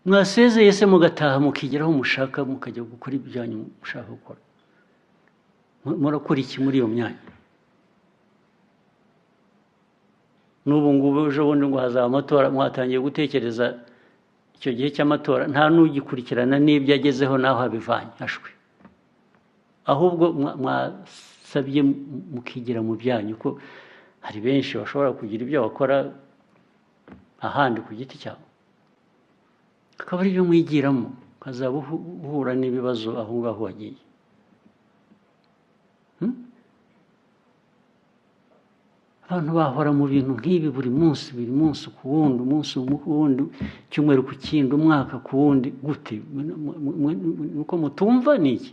mwasezeye se mugataha mukigeraho mushaka mukajya gukora ibyanyu mushaka gukora murakora iki muri iyo myanya n'ubu ngubu ejo bundi ngo hazaba amatora mwatangiye gutekereza icyo gihe cy'amatora nta n'ugikurikirana n'ibyo agezeho naho abivanye ashwe ahubwo mwasabye mukigira mu byanyu ko hari benshi bashobora kugira ibyo bakora ahandi ku giti cyabo akaba ari byo mwigiramo ukazaba uhura n'ibibazo aho ngaho wagiye abantu bahora mu bintu nk'ibi buri munsi ku wundi umunsi ku wundi icyumweru ku kindi umwaka ku wundi gute nuko mutumva ni iki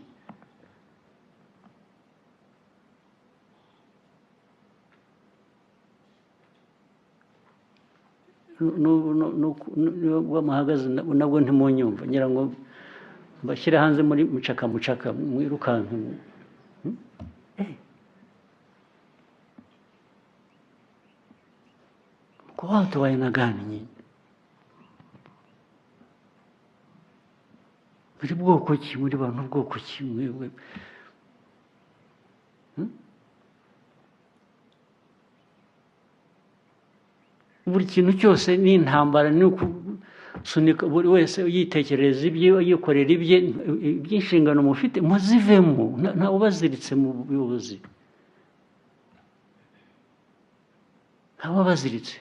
nubwo muhagaze nabwo ntimunyumva ngira ngo mbashyire hanze muri mucaka mwirukanka kwa watu wa aina gani nyinyi muri bwoko ki muri bantu bwoko ki mwewe buri kintu cyose ni intambara ni sunika buri wese yitekereza ibye yikorera ibye iby'inshingano mufite muzivemo nta ubaziritse mu buyobozi nta ubaziritse